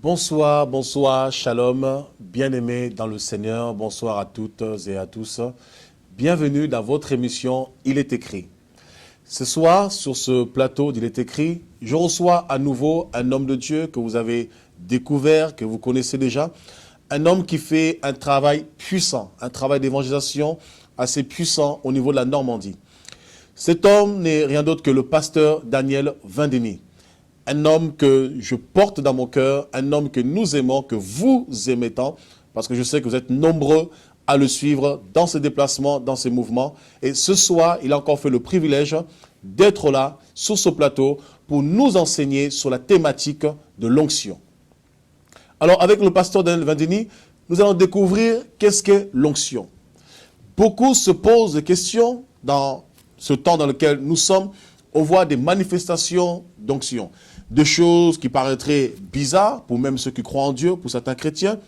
Bonsoir, bonsoir, shalom, bien-aimés dans le Seigneur, bonsoir à toutes et à tous. Bienvenue dans votre émission Il est écrit. Ce soir, sur ce plateau d'Il est écrit, je reçois à nouveau un homme de Dieu que vous avez découvert, que vous connaissez déjà, un homme qui fait un travail puissant, un travail d'évangélisation assez puissant au niveau de la Normandie. Cet homme n'est rien d'autre que le pasteur Daniel Vindeny. Un homme que je porte dans mon cœur, un homme que nous aimons, que vous aimez tant, parce que je sais que vous êtes nombreux à le suivre dans ses déplacements, dans ses mouvements. Et ce soir, il a encore fait le privilège d'être là, sur ce plateau, pour nous enseigner sur la thématique de l'onction. Alors, avec le pasteur Daniel Vindeny, nous allons découvrir qu'est-ce qu'est l'onction. Beaucoup se posent des questions dans ce temps dans lequel nous sommes. On voit des manifestations d'onction. Des choses qui paraîtraient bizarres pour même ceux qui croient en Dieu, pour certains chrétiens,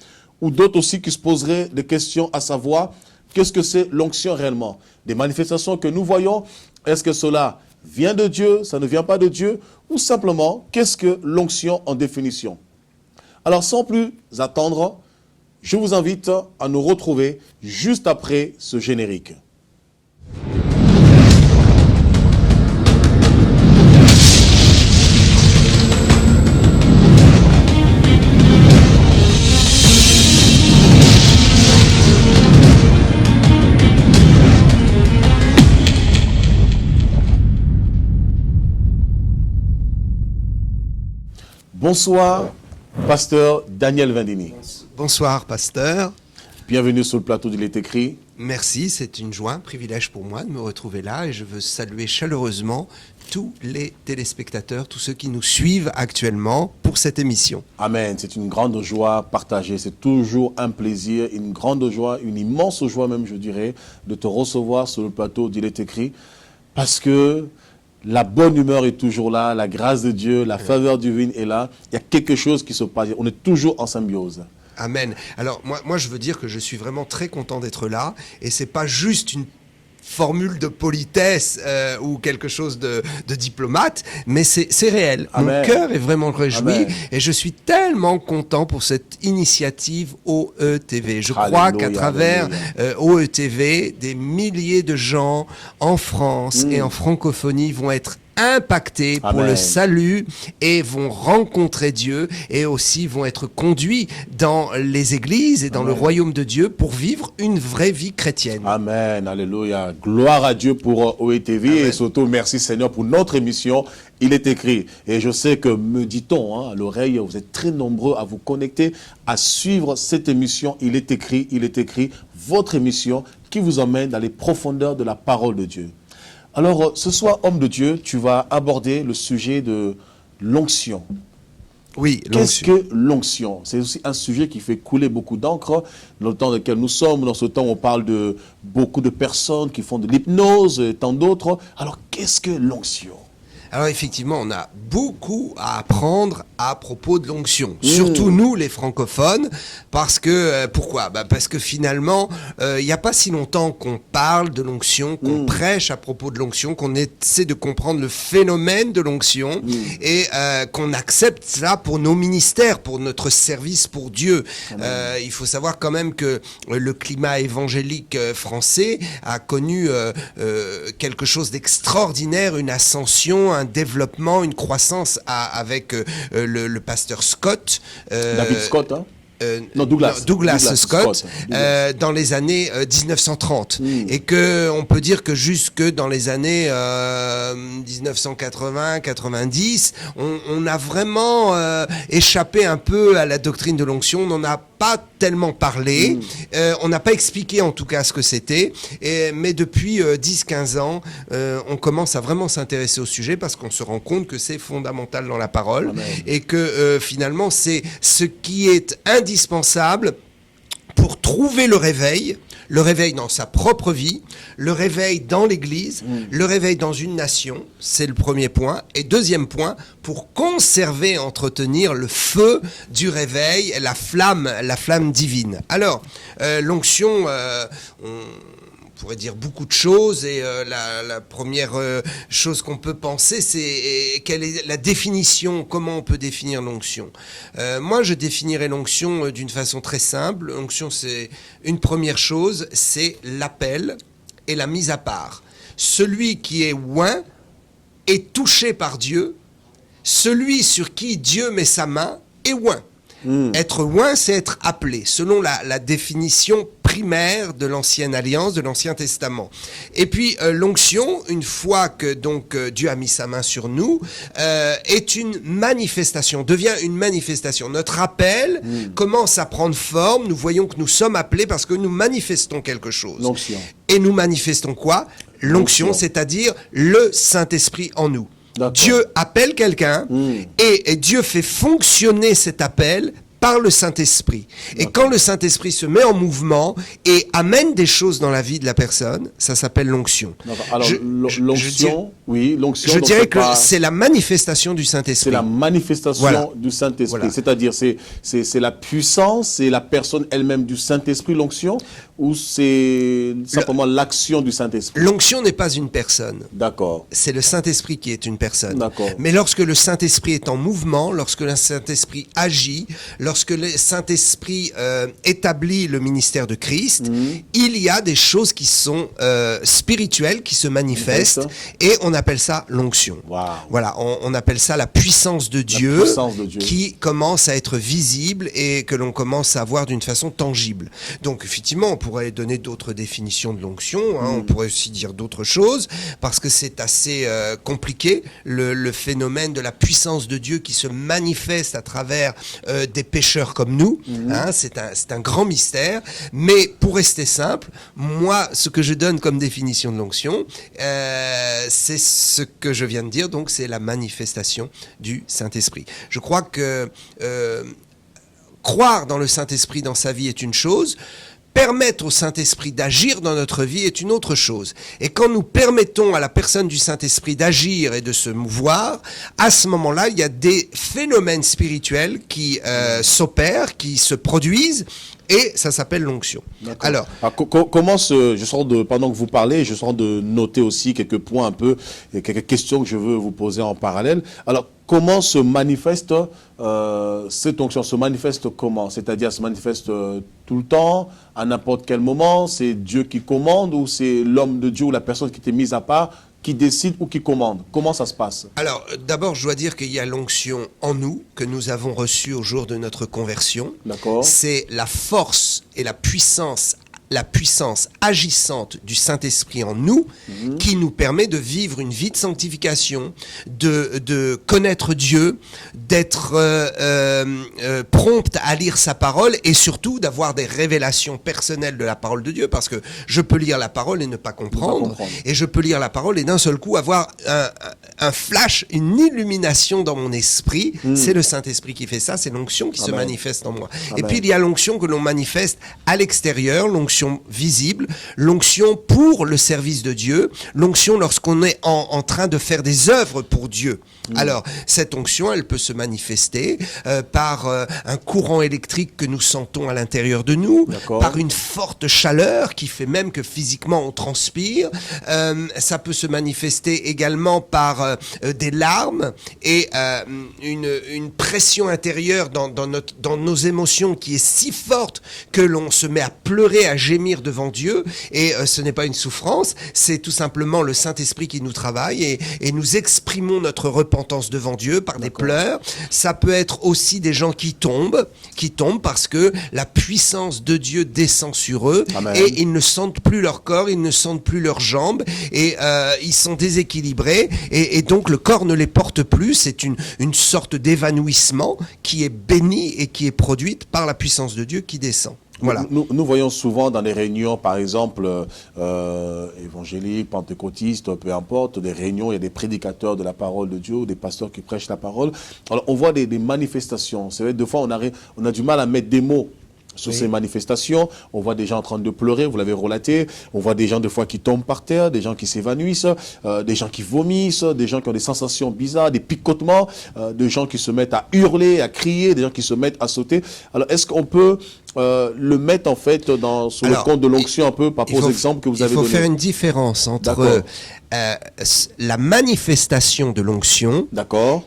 ou d'autres aussi qui se poseraient des questions à savoir qu'est-ce que c'est l'onction réellement. Des manifestations que nous voyons, est-ce que cela vient de Dieu, ça ne vient pas de Dieu, ou simplement qu'est-ce que l'onction en définition. Alors sans plus attendre, je vous invite à nous retrouver juste après ce générique. Bonsoir, pasteur Daniel Vindeny. Bonsoir, pasteur. Bienvenue sur le plateau d'Il est écrit. Merci, c'est une joie, un privilège pour moi de me retrouver là et je veux saluer chaleureusement tous les téléspectateurs, tous ceux qui nous suivent actuellement pour cette émission. Amen, c'est une grande joie partagée, c'est toujours un plaisir, une grande joie, une immense joie même je dirais, de te recevoir sur le plateau d'Il est écrit parce que la bonne humeur est toujours là, la grâce de Dieu, la faveur divine est là. Il y a quelque chose qui se passe. On est toujours en symbiose. Amen. Alors, moi, je veux dire que je suis vraiment très content d'être là. Et c'est pas juste une formule de politesse ou quelque chose de diplomate, mais c'est réel. Amen. Mon cœur est vraiment réjoui. Amen. Et je suis tellement content pour cette initiative OETV. Je crois Alléluia, qu'à travers OETV, des milliers de gens en France et en francophonie vont être impactés pour Amen. le salut et vont rencontrer Dieu et aussi vont être conduits dans les églises et dans Amen. le royaume de Dieu pour vivre une vraie vie chrétienne. Amen, alléluia. Gloire à Dieu pour OETV. Amen. Et surtout merci Seigneur pour notre émission. Il est écrit. Et je sais que, me dit-on, à l'oreille, vous êtes très nombreux à vous connecter, à suivre cette émission. Il est écrit, votre émission qui vous emmène dans les profondeurs de la parole de Dieu. Alors, ce soir, homme de Dieu, tu vas aborder le sujet de l'onction. Oui, Qu'est-ce que l'onction? C'est aussi un sujet qui fait couler beaucoup d'encre. Dans le temps dans lequel nous sommes, dans ce temps, on parle de beaucoup de personnes qui font de l'hypnose, et tant d'autres. Alors, qu'est-ce que l'onction? Alors effectivement, on a beaucoup à apprendre à propos de l'onction. Surtout nous, les francophones, parce que, pourquoi ? Parce que finalement, il n'y a pas si longtemps qu'on parle de l'onction, qu'on prêche à propos de l'onction, qu'on essaie de comprendre le phénomène de l'onction et qu'on accepte cela pour nos ministères, pour notre service pour Dieu. Il faut savoir quand même que le climat évangélique français a connu quelque chose d'extraordinaire, une ascension, un développement, une croissance avec le pasteur Scott. David Scott, hein? Non, Douglas Scott. Dans les années 1930 et que on peut dire que jusque dans les années 1980-90 on a vraiment échappé un peu à la doctrine de l'onction. On n'en a pas tellement parlé, on n'a pas expliqué en tout cas ce que c'était, mais depuis 10-15 ans on commence à vraiment s'intéresser au sujet parce qu'on se rend compte que c'est fondamental dans la parole. Amen. Et que finalement c'est ce qui est indispensable pour trouver le réveil dans sa propre vie, le réveil dans l'Église, le réveil dans une nation, c'est le premier point. Et deuxième point, pour conserver, entretenir le feu du réveil, la flamme divine. Alors, l'onction, pourrait dire beaucoup de choses et la première chose qu'on peut penser, c'est quelle est la définition, comment on peut définir l'onction. Moi, je définirais l'onction d'une façon très simple. L'onction, c'est une première chose, c'est l'appel et la mise à part. Celui qui est oint est touché par Dieu. Celui sur qui Dieu met sa main est oint. Être oint, c'est être appelé, selon la définition primaire de l'Ancienne Alliance, de l'Ancien Testament. Et puis l'onction, une fois que donc Dieu a mis sa main sur nous, est une manifestation, devient une manifestation. Notre appel commence à prendre forme. Nous voyons que nous sommes appelés parce que nous manifestons quelque chose. L'onction. Et nous manifestons quoi? L'onction, c'est-à-dire le Saint-Esprit en nous. Dieu appelle quelqu'un et Dieu fait fonctionner cet appel par le Saint-Esprit. Et quand le Saint-Esprit se met en mouvement et amène des choses dans la vie de la personne, ça s'appelle l'onction. Alors, l'onction, oui, l'onction. Je dirais que c'est la manifestation du Saint-Esprit. C'est la manifestation du Saint-Esprit. Voilà. C'est-à-dire, c'est la puissance, c'est la personne elle-même du Saint-Esprit, l'onction, ou c'est simplement l'action du Saint-Esprit? L'onction n'est pas une personne. D'accord. C'est le Saint-Esprit qui est une personne. D'accord. Mais lorsque le Saint-Esprit est en mouvement, lorsque le Saint-Esprit agit, lorsque le Saint-Esprit établit le ministère de Christ, il y a des choses qui sont spirituelles, qui se manifestent, et on appelle ça l'onction. Wow. Voilà, on appelle ça la puissance de Dieu, qui commence à être visible et que l'on commence à voir d'une façon tangible. Donc effectivement, on pourrait donner d'autres définitions de l'onction, hein, on pourrait aussi dire d'autres choses, parce que c'est assez compliqué, le phénomène de la puissance de Dieu qui se manifeste à travers des pécheurs comme nous, hein, c'est un grand mystère, mais pour rester simple, moi, ce que je donne comme définition de l'onction, c'est ce que je viens de dire, donc c'est la manifestation du Saint-Esprit. Je crois que croire dans le Saint-Esprit dans sa vie est une chose, permettre au Saint-Esprit d'agir dans notre vie est une autre chose. Et quand nous permettons à la personne du Saint-Esprit d'agir et de se mouvoir, à ce moment-là, il y a des phénomènes spirituels qui s'opèrent, qui se produisent, et ça s'appelle l'onction. Alors, comment pendant que vous parlez, je suis en train de noter aussi quelques points un peu, et quelques questions que je veux vous poser en parallèle. Alors, comment se manifeste cette onction? Se manifeste comment? C'est-à-dire, se manifeste tout le temps, à n'importe quel moment? C'est Dieu qui commande ou c'est l'homme de Dieu ou la personne qui était mise à part qui décide ou qui commande? Comment ça se passe? Alors, d'abord, je dois dire qu'il y a l'onction en nous, que nous avons reçue au jour de notre conversion. D'accord. C'est la force et la puissance agissante du Saint-Esprit en nous qui nous permet de vivre une vie de sanctification, de connaître Dieu, d'être prompte à lire sa parole et surtout d'avoir des révélations personnelles de la parole de Dieu, parce que je peux lire la parole et ne pas comprendre, et je peux lire la parole et d'un seul coup avoir un flash, une illumination dans mon esprit. C'est le Saint-Esprit qui fait ça, c'est l'onction qui se manifeste en moi. Et puis il y a l'onction que l'on manifeste à l'extérieur, l'onction visible, l'onction pour le service de Dieu, l'onction lorsqu'on est en train de faire des œuvres pour Dieu. Alors, cette onction, elle peut se manifester par un courant électrique que nous sentons à l'intérieur de nous, par une forte chaleur qui fait même que physiquement on transpire. Ça peut se manifester également par des larmes et une pression intérieure dans nos émotions qui est si forte que l'on se met à pleurer, à gémir devant Dieu, et ce n'est pas une souffrance, c'est tout simplement le Saint-Esprit qui nous travaille et nous exprimons notre repentance devant Dieu par des pleurs. Ça peut être aussi des gens qui tombent parce que la puissance de Dieu descend sur eux. Amen. Et ils ne sentent plus leur corps, ils ne sentent plus leurs jambes et ils sont déséquilibrés et donc le corps ne les porte plus. C'est une sorte d'évanouissement qui est béni et qui est produite par la puissance de Dieu qui descend. Voilà. Nous voyons souvent dans les réunions, par exemple, évangéliques, pentecôtistes, peu importe, des réunions, il y a des prédicateurs de la parole de Dieu, des pasteurs qui prêchent la parole. Alors, on voit des manifestations. C'est vrai, des fois, on a du mal à mettre des mots sur ces manifestations. On voit des gens en train de pleurer, vous l'avez relaté. On voit des gens des fois qui tombent par terre, des gens qui s'évanouissent, des gens qui vomissent, des gens qui ont des sensations bizarres, des picotements, des gens qui se mettent à hurler, à crier, des gens qui se mettent à sauter. Alors, est-ce qu'on peut le mettre en fait sur le compte de l'onction un peu par rapport aux exemples que vous avez donnés? Il faut faire une différence entre la manifestation de l'onction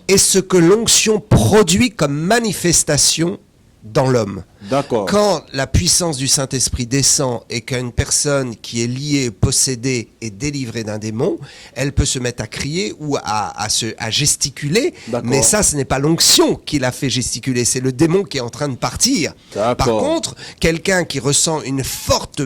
et ce que l'onction produit comme manifestation dans l'homme. D'accord. Quand la puissance du Saint-Esprit descend et qu'une personne qui est liée, possédée et délivrée d'un démon, elle peut se mettre à crier ou à gesticuler, mais ça, ce n'est pas l'onction qui l'a fait gesticuler, c'est le démon qui est en train de partir. Par contre, quelqu'un qui ressent une forte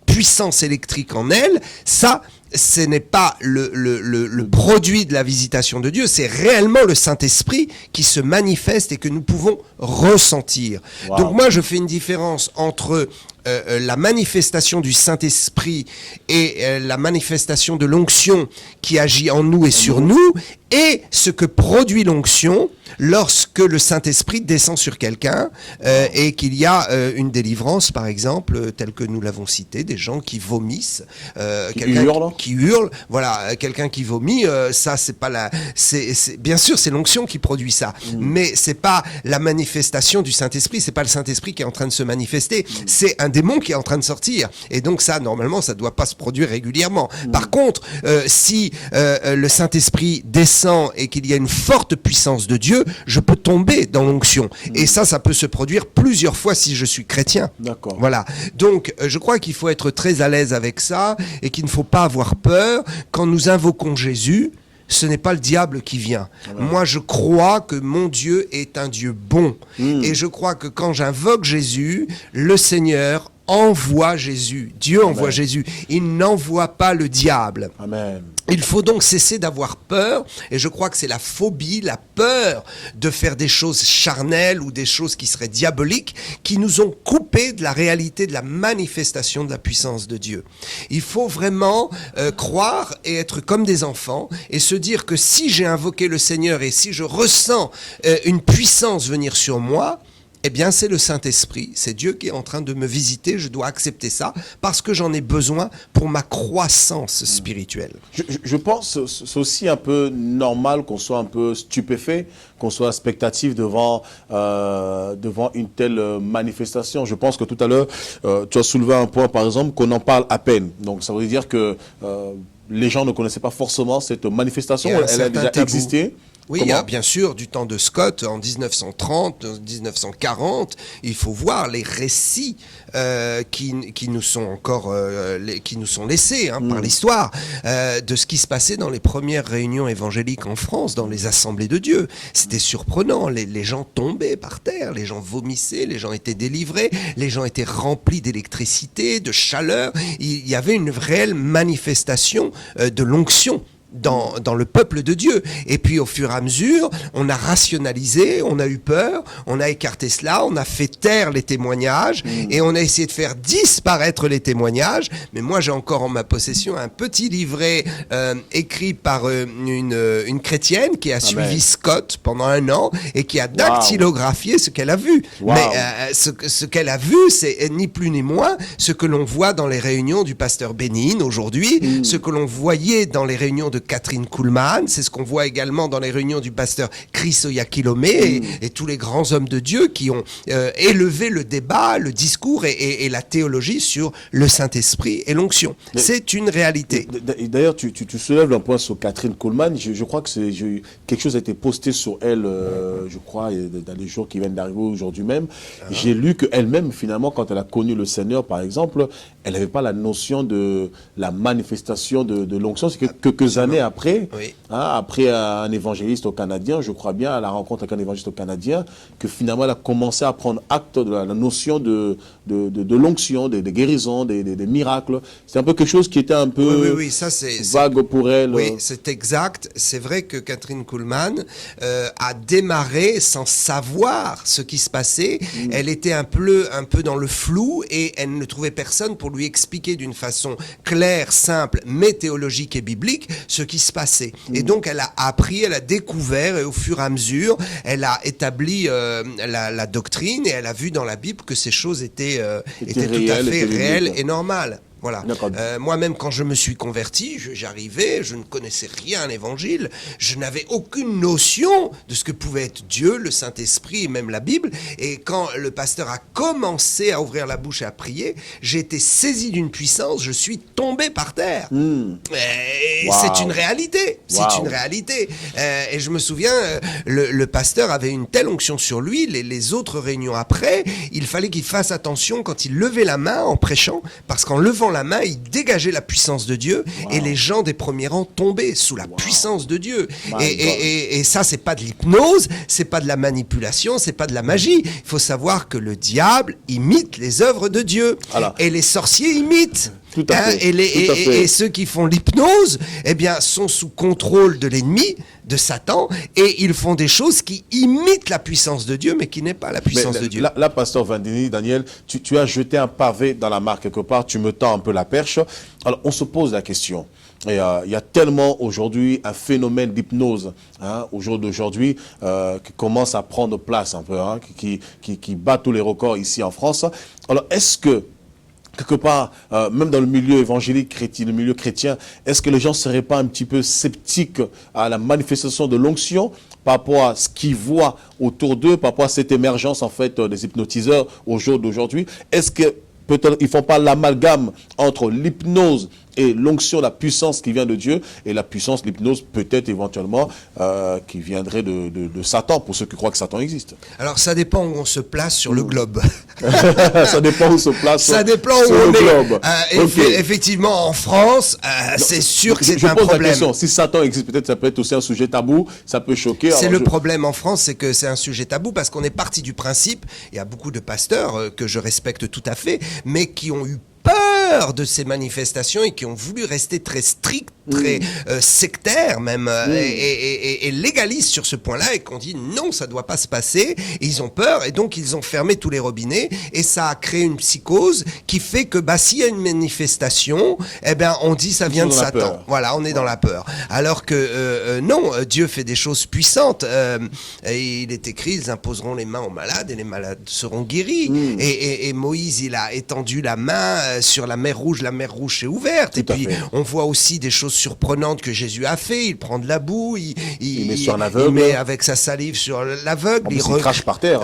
puissance électrique en elle, ça, ce n'est pas le produit de la visitation de Dieu, c'est réellement le Saint-Esprit qui se manifeste et que nous pouvons ressentir. Wow. Donc moi, je fais une différence entre la manifestation du Saint-Esprit et la manifestation de l'onction qui agit en nous et sur nous, et ce que produit l'onction lorsque le Saint-Esprit descend sur quelqu'un et qu'il y a une délivrance, par exemple, telle que nous l'avons cité, des gens qui vomissent, qui hurlent, voilà, quelqu'un qui vomit, ça c'est pas bien sûr c'est l'onction qui produit ça, mais c'est pas la manifestation du Saint-Esprit, c'est pas le Saint-Esprit qui est en train de se manifester, c'est un démon qui est en train de sortir, et donc ça normalement ça doit pas se produire régulièrement. Par contre, si le Saint-Esprit descend et qu'il y a une forte puissance de Dieu, je peux tomber dans l'onction. Et ça peut se produire plusieurs fois si je suis chrétien. D'accord. Voilà. Donc, je crois qu'il faut être très à l'aise avec ça et qu'il ne faut pas avoir peur. Quand nous invoquons Jésus, ce n'est pas le diable qui vient. Moi, je crois que mon Dieu est un Dieu bon. Et je crois que quand j'invoque Jésus, le Seigneur envoie Jésus. Dieu envoie Jésus. Il n'envoie pas le diable. Amen. Il faut donc cesser d'avoir peur, et je crois que c'est la phobie, la peur de faire des choses charnelles ou des choses qui seraient diaboliques, qui nous ont coupés de la réalité de la manifestation de la puissance de Dieu. Il faut vraiment croire et être comme des enfants, et se dire que si j'ai invoqué le Seigneur et si je ressens une puissance venir sur moi, eh bien, c'est le Saint-Esprit, c'est Dieu qui est en train de me visiter, je dois accepter ça, parce que j'en ai besoin pour ma croissance spirituelle. Je pense que c'est aussi un peu normal qu'on soit un peu stupéfait, qu'on soit spectatif devant une telle manifestation. Je pense que tout à l'heure, tu as soulevé un point, par exemple, qu'on en parle à peine. Donc, ça veut dire que les gens ne connaissaient pas forcément cette manifestation, elle a déjà existé. Oui, il y a bien sûr du temps de Scott, en 1930, 1940, il faut voir les récits qui nous sont encore qui nous sont laissés par l'histoire de ce qui se passait dans les premières réunions évangéliques en France, dans les assemblées de Dieu. C'était surprenant, les gens tombaient par terre, les gens vomissaient, les gens étaient délivrés, les gens étaient remplis d'électricité, de chaleur. Il y avait une réelle manifestation de l'onction dans le peuple de Dieu. Et puis au fur et à mesure, on a rationalisé, on a eu peur, on a écarté cela, on a fait taire les témoignages et on a essayé de faire disparaître les témoignages. Mais moi, j'ai encore en ma possession un petit livret écrit par une chrétienne qui a suivi Scott pendant 1 an et qui a dactylographié ce qu'elle a vu. Mais ce qu'elle a vu, c'est ni plus ni moins ce que l'on voit dans les réunions du pasteur Bénin aujourd'hui, ce que l'on voyait dans les réunions de Catherine Kuhlman, c'est ce qu'on voit également dans les réunions du pasteur Chris Oyakhilome et tous les grands hommes de Dieu qui ont élevé le débat, le discours et la théologie sur le Saint-Esprit et l'onction. C'est une réalité. D'ailleurs, tu soulèves un point sur Catherine Kuhlman. Je crois que quelque chose a été posté sur elle, je crois, dans les jours qui viennent d'arriver aujourd'hui même. J'ai lu qu'elle-même, finalement, quand elle a connu le Seigneur, par exemple, elle n'avait pas la notion de la manifestation de l'onction. C'est que quelques années après, après un évangéliste au Canadien, je crois bien, à la rencontre avec un évangéliste au Canadien, que finalement elle a commencé à prendre acte de la notion de de l'onction, des guérisons, des miracles. C'est un peu quelque chose qui était un peu ça c'est vague pour elle. Oui, c'est exact. C'est vrai que Kathryn Kuhlman a démarré sans savoir ce qui se passait. Elle était un peu dans le flou et elle ne trouvait personne pour lui expliquer d'une façon claire, simple, mais théologique et biblique ce qui se passait. Et donc elle a appris, elle a découvert et au fur et à mesure, elle a établi la doctrine et elle a vu dans la Bible que ces choses étaient tout à fait réelles et normales. Voilà. Moi-même, quand je me suis converti, j'arrivais, je ne connaissais rien à l'évangile, je n'avais aucune notion de ce que pouvait être Dieu, le Saint-Esprit et même la Bible. Et quand le pasteur a commencé à ouvrir la bouche et à prier, j'ai été saisi d'une puissance, je suis tombé par terre. C'est une réalité. C'est une réalité. Et je me souviens, le pasteur avait une telle onction sur lui, les autres réunions après, il fallait qu'il fasse attention quand il levait la main en prêchant, parce qu'en levant la main, il dégageait la puissance de Dieu et les gens des premiers rangs tombaient sous la puissance de Dieu. Et ça, c'est pas de l'hypnose, c'est pas de la manipulation, c'est pas de la magie. Il faut savoir que le diable imite les œuvres de Dieu et les sorciers imitent. Tout à fait. Et ceux qui font l'hypnose, eh bien, sont sous contrôle de l'ennemi, de Satan, et ils font des choses qui imitent la puissance de Dieu, mais qui n'est pas la puissance de Dieu. Là, pasteur Vandini, Daniel, tu as jeté un pavé dans la mare quelque part, tu me tends un peu la perche. Alors, on se pose la question. Et il y a tellement aujourd'hui un phénomène d'hypnose au jour d'aujourd'hui qui commence à prendre place un peu, qui bat tous les records ici en France. Alors, est-ce que quelque part, même dans le milieu évangélique chrétien, le milieu chrétien, est-ce que les gens ne seraient pas un petit peu sceptiques à la manifestation de l'onction par rapport à ce qu'ils voient autour d'eux, par rapport à cette émergence en fait des hypnotiseurs au jour d'aujourd'hui? Est-ce que peut-être ils ne font pas l'amalgame entre l'hypnose et l'onction, la puissance qui vient de Dieu, et la puissance, l'hypnose, peut-être éventuellement, qui viendrait de Satan, pour ceux qui croient que Satan existe? Alors, ça dépend où on se place sur le globe. Ça dépend où on se place ça dépend sur où on le est. globe. Effectivement, en France, c'est sûr que c'est un problème. Je pose la question. Si Satan existe, peut-être ça peut être aussi un sujet tabou, ça peut choquer. C'est le problème en France, c'est que c'est un sujet tabou, parce qu'on est parti du principe, il y a beaucoup de pasteurs que je respecte tout à fait, mais qui ont eu peur de ces manifestations et qui ont voulu rester très stricts, très sectaires même, et légalistes sur ce point-là, et qu'on dit non, ça ne doit pas se passer, et ils ont peur, et donc ils ont fermé tous les robinets, et ça a créé une psychose qui fait que s'il y a une manifestation, eh ben, on dit ça vient de Satan. Voilà, on est dans la peur. Alors que non, Dieu fait des choses puissantes. Et il est écrit, ils imposeront les mains aux malades, et les malades seront guéris. Et Moïse, il a étendu la main sur la mer Rouge s'est ouverte. Et puis, on voit aussi des choses surprenantes que Jésus a fait. Il prend de la boue, il met sur un aveugle, il met avec sa salive sur l'aveugle, il crache par terre.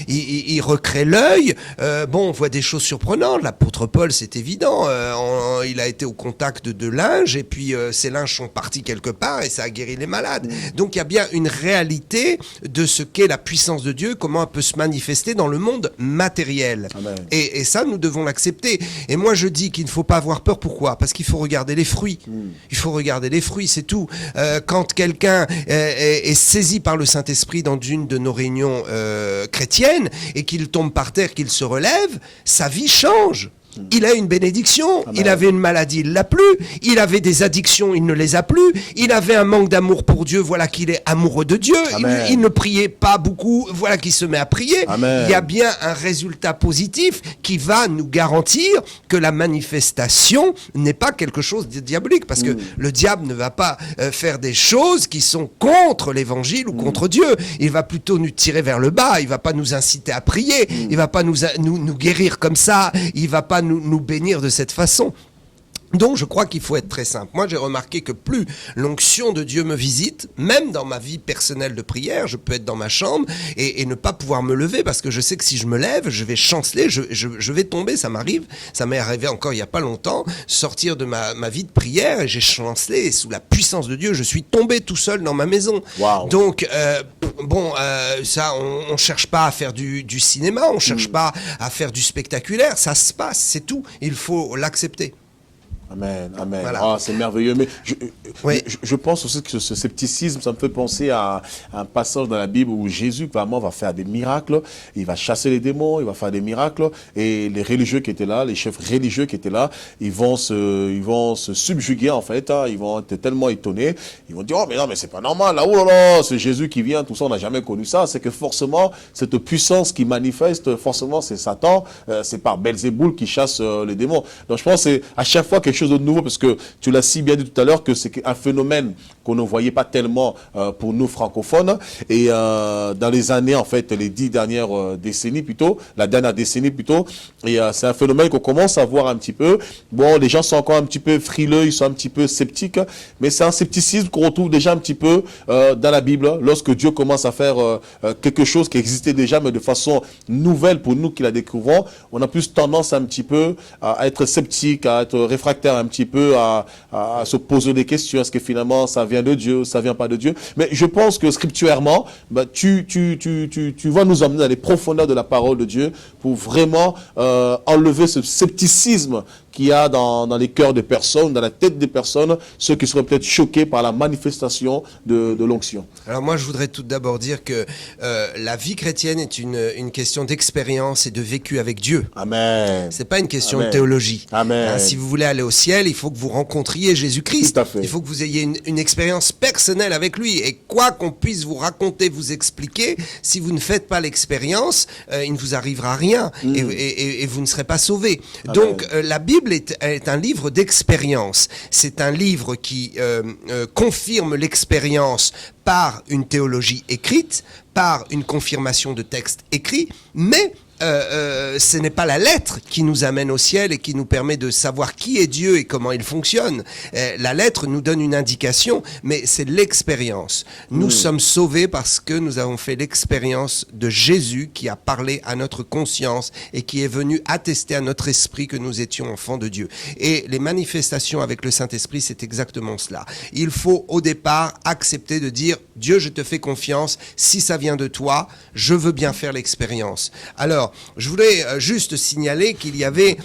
Il recrée l'œil. On voit des choses surprenantes. L'apôtre Paul, c'est évident. Il a été au contact de linges, et puis ces linges sont partis quelque part, et ça a guéri les malades. Donc, il y a bien une réalité de ce qu'est la puissance de Dieu, comment elle peut se manifester dans le monde matériel. Et ça, nous devons l'accepter. Et moi, je dis qu'il ne faut pas avoir peur. Pourquoi? Parce qu'il faut regarder les fruits. Il faut regarder les fruits, c'est tout. Quand quelqu'un est saisi par le Saint-Esprit dans une de nos réunions chrétiennes, et qu'il tombe par terre, qu'il se relève, sa vie change. Il a une bénédiction. Il avait une maladie, il l'a plus. Il avait des addictions, il ne les a plus. Il avait un manque d'amour pour Dieu, voilà qu'il est amoureux de Dieu. Il ne priait pas beaucoup, voilà qu'il se met à prier. Il y a bien un résultat positif qui va nous garantir que la manifestation n'est pas quelque chose de diabolique, parce que le diable ne va pas faire des choses qui sont contre l'évangile ou contre Dieu. Il va plutôt nous tirer vers le bas. Il va pas nous inciter à prier. Il va pas nous guérir comme ça. Il va pas nous bénir de cette façon. Donc je crois qu'il faut être très simple. Moi j'ai remarqué que plus l'onction de Dieu me visite, même dans ma vie personnelle de prière, je peux être dans ma chambre et ne pas pouvoir me lever, parce que je sais que si je me lève, je vais chanceler, je vais tomber. Ça m'arrive, ça m'est arrivé encore il n'y a pas longtemps, sortir de ma vie de prière, et j'ai chancelé, et sous la puissance de Dieu, je suis tombé tout seul dans ma maison. Donc ça, on cherche pas à faire du cinéma, on cherche pas à faire du spectaculaire, ça se passe, c'est tout, il faut l'accepter. Amen, amen. Voilà. C'est merveilleux. Mais Oui. Je pense aussi que ce scepticisme, ça me fait penser à un passage dans la Bible où Jésus, vraiment, va faire des miracles. Il va chasser les démons, il va faire des miracles. Et les religieux qui étaient là, les chefs religieux qui étaient là, ils vont se subjuguer, en fait. Hein. Ils vont être tellement étonnés. Ils vont dire, oh, mais non, mais c'est pas normal. Là, oh là là, c'est Jésus qui vient, tout ça, on n'a jamais connu ça. C'est que forcément, cette puissance qui manifeste, forcément, c'est Satan. C'est par Belzéboul qui chasse les démons. Donc, je pense que c'est à chaque fois quelque chose de nouveau, parce que tu l'as si bien dit tout à l'heure que c'est un phénomène qu'on ne voyait pas tellement pour nous francophones. Et dans les années, en fait, les 10 dernières décennies plutôt, la dernière décennie plutôt, et c'est un phénomène qu'on commence à voir un petit peu. Bon, les gens sont encore un petit peu frileux, ils sont un petit peu sceptiques, mais c'est un scepticisme qu'on retrouve déjà un petit peu dans la Bible, lorsque Dieu commence à faire quelque chose qui existait déjà, mais de façon nouvelle pour nous qui la découvrons. On a plus tendance un petit peu à être sceptique, à être réfractaire un petit peu, à se poser des questions. Est-ce que finalement ça vient de Dieu, ça vient pas de Dieu? Mais je pense que scripturairement, tu vas nous emmener dans les profondeurs de la parole de Dieu pour vraiment enlever ce scepticisme qu'il y a dans les cœurs des personnes, dans la tête des personnes, ceux qui seraient peut-être choqués par la manifestation de l'onction. Alors moi, je voudrais tout d'abord dire que la vie chrétienne est une question d'expérience et de vécu avec Dieu. Amen. C'est pas une question Amen. de théologie. Amen. Si vous voulez aller au ciel, il faut que vous rencontriez Jésus-Christ. Tout à fait. Il faut que vous ayez une expérience personnelle avec lui. Et quoi qu'on puisse vous raconter, vous expliquer, si vous ne faites pas l'expérience, il ne vous arrivera rien et vous ne serez pas sauvés. Amen. Donc la Bible est un livre d'expérience. C'est un livre qui confirme l'expérience par une théologie écrite, par une confirmation de texte écrit, mais ce n'est pas la lettre qui nous amène au ciel et qui nous permet de savoir qui est Dieu et comment il fonctionne. La lettre nous donne une indication, mais c'est l'expérience. Nous sommes sauvés parce que nous avons fait l'expérience de Jésus qui a parlé à notre conscience et qui est venu attester à notre esprit que nous étions enfants de Dieu. Et les manifestations avec le Saint-Esprit, c'est exactement cela. Il faut au départ accepter de dire « Dieu, je te fais confiance, si ça vient de toi, je veux bien faire l'expérience. » Alors, je voulais juste signaler qu'il y avait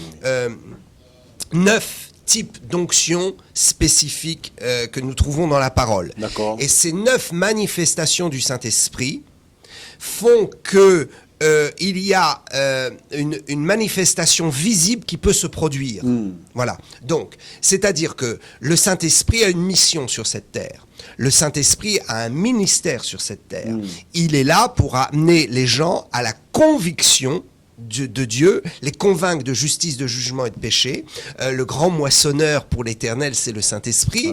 9 types d'onctions spécifiques que nous trouvons dans la parole. D'accord. Et ces 9 manifestations du Saint-Esprit font que il y a une manifestation visible qui peut se produire. Voilà. Donc, c'est-à-dire que le Saint-Esprit a une mission sur cette terre. Le Saint-Esprit a un ministère sur cette terre. Il est là pour amener les gens à la conviction de Dieu, les convaincre de justice, de jugement et de péché. Le grand moissonneur pour l'Éternel, c'est le Saint-Esprit.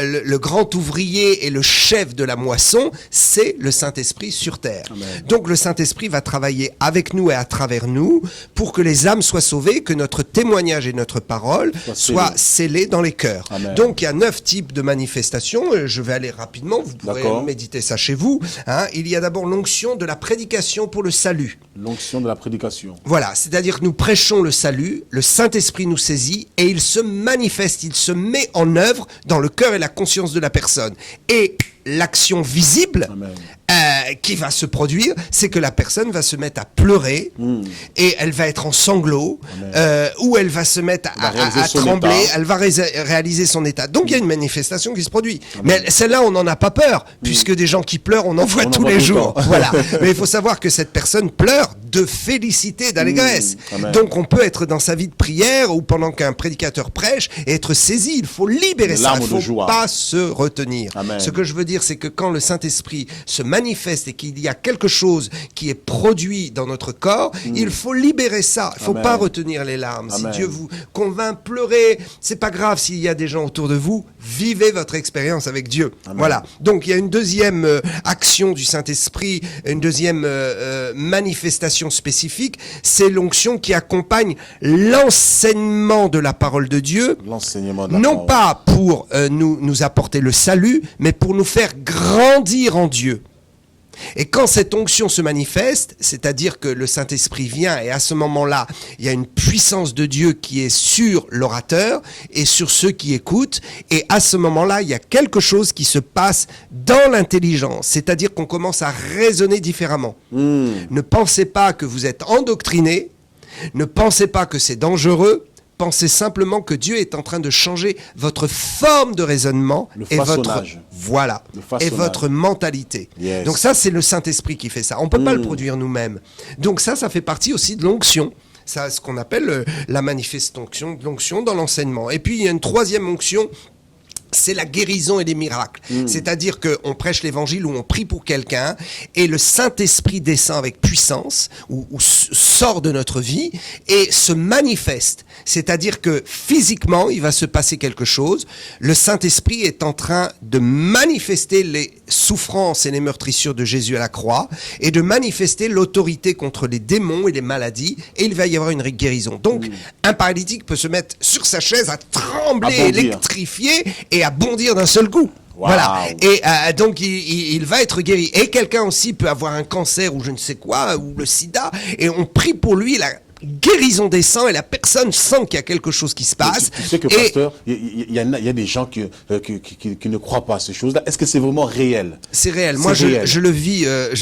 Le grand ouvrier et le chef de la moisson, c'est le Saint-Esprit sur terre. Amen. Donc le Saint-Esprit va travailler avec nous et à travers nous pour que les âmes soient sauvées, que notre témoignage et notre parole soient scellés dans les cœurs. Amen. Donc il y a 9 types de manifestations. Je vais aller rapidement, vous pourrez méditer ça chez vous. Il y a d'abord l'onction de la prédication pour le salut. L'onction de la prédication. Voilà, c'est-à-dire que nous prêchons le salut, le Saint-Esprit nous saisit et il se manifeste, il se met en œuvre dans le cœur et la conscience de la personne. Et l'action visible qui va se produire, c'est que la personne va se mettre à pleurer et elle va être en sanglots ou elle va se mettre à trembler, elle va réaliser son état. Donc il y a une manifestation qui se produit. Mais celle-là, on n'en a pas peur, puisque des gens qui pleurent, on en voit tous les jours. Voilà. Mais il faut savoir que cette personne pleure de félicité, d'allégresse. Donc on peut être dans sa vie de prière ou pendant qu'un prédicateur prêche et être saisi. Il faut libérer ça, il ne faut pas se retenir. Amen. Ce que je veux dire, c'est que quand le Saint-Esprit se manifeste et qu'il y a quelque chose qui est produit dans notre corps, il faut libérer ça. Il ne faut pas retenir les larmes. Amen. Si Dieu vous convainc, pleurez. C'est pas grave s'il y a des gens autour de vous. Vivez votre expérience avec Dieu. Amen. Voilà. Donc il y a une deuxième action du Saint-Esprit, une deuxième manifestation spécifique, c'est l'onction qui accompagne l'enseignement de la parole de Dieu. L'enseignement de la non parole. Pas pour nous apporter le salut, mais pour nous faire grandir en Dieu. Et quand cette onction se manifeste, c'est-à-dire que le Saint-Esprit vient et à ce moment-là, il y a une puissance de Dieu qui est sur l'orateur et sur ceux qui écoutent. Et à ce moment-là, il y a quelque chose qui se passe dans l'intelligence, c'est-à-dire qu'on commence à raisonner différemment. Ne pensez pas que vous êtes endoctriné, ne pensez pas que c'est dangereux. pensez simplement que Dieu est en train de changer votre forme de raisonnement Le et votre façonnage. voilà Le et façonnage. votre mentalité. Yes. Donc ça, c'est le Saint-Esprit qui fait ça. On peut pas le produire nous-mêmes. Donc ça fait partie aussi de l'onction. Ça, ce qu'on appelle la manifestation de l'onction dans l'enseignement. Et puis il y a une troisième onction. C'est la guérison et les miracles. C'est-à-dire qu'on prêche l'évangile ou on prie pour quelqu'un et le Saint-Esprit descend avec puissance ou sort de notre vie et se manifeste. C'est-à-dire que physiquement, il va se passer quelque chose. Le Saint-Esprit est en train de manifester les souffrances et les meurtrissures de Jésus à la croix et de manifester l'autorité contre les démons et les maladies et il va y avoir une guérison. Donc, un paralytique peut se mettre sur sa chaise à trembler, À bondir. électrifié et à bondir d'un seul coup. Wow. Voilà. Et donc il va être guéri. Et quelqu'un aussi peut avoir un cancer ou je ne sais quoi, ou le sida, et on prie pour lui, la guérison descend et la personne sent qu'il y a quelque chose qui se passe. Tu sais que, et pasteur, il y a des gens qui ne croient pas à ces choses-là. Est-ce que c'est vraiment réel? c'est réel. C'est Moi, réel. je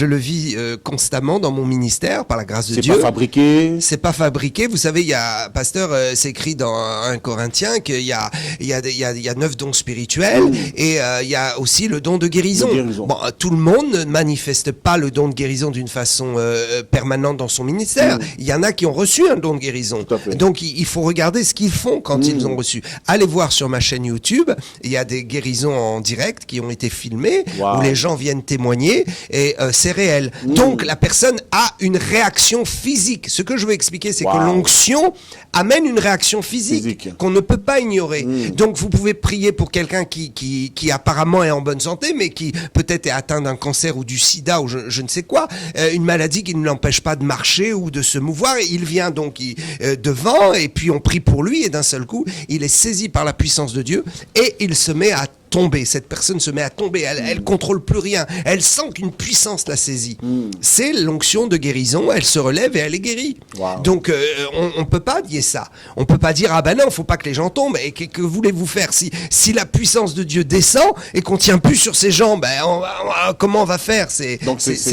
le vis constamment dans mon ministère, par la grâce de C'est Dieu. pas fabriqué. C'est pas fabriqué. Vous savez, il y a, pasteur, c'est écrit dans 1 Corinthiens qu'il y a 9 dons spirituels et il y a aussi le don de guérison. De guérison. Bon, tout le monde ne manifeste pas le don de guérison d'une façon permanente dans son ministère. Il y en a qui ont reçu un don de guérison. Tout à fait. Donc, il faut regarder ce qu'ils font quand ils ont reçu. Allez voir sur ma chaîne YouTube. Il y a des guérisons en direct qui ont été filmées Wow. où les gens viennent témoigner et c'est réel. Donc, la personne a une réaction physique. Ce que je veux expliquer, c'est que Wow. l'onction amène une réaction physique. Physique. Qu'on ne peut pas ignorer. Donc, vous pouvez prier pour quelqu'un qui apparemment est en bonne santé, mais qui peut-être est atteint d'un cancer ou du sida ou je ne sais quoi, une maladie qui ne l'empêche pas de marcher ou de se mouvoir. Il vient donc devant et puis on prie pour lui et d'un seul coup, il est saisi par la puissance de Dieu et il se met à tomber. Cette personne se met à tomber. Elle contrôle plus rien. Elle sent qu'une puissance l'a saisie. C'est l'onction de guérison. Elle se relève et elle est guérie. Wow. Donc, on peut pas nier ça. On peut pas dire, ah ben non, faut pas que les gens tombent. Et que voulez-vous faire si la puissance de Dieu descend et qu'on tient plus sur ses jambes, comment on va faire? C'est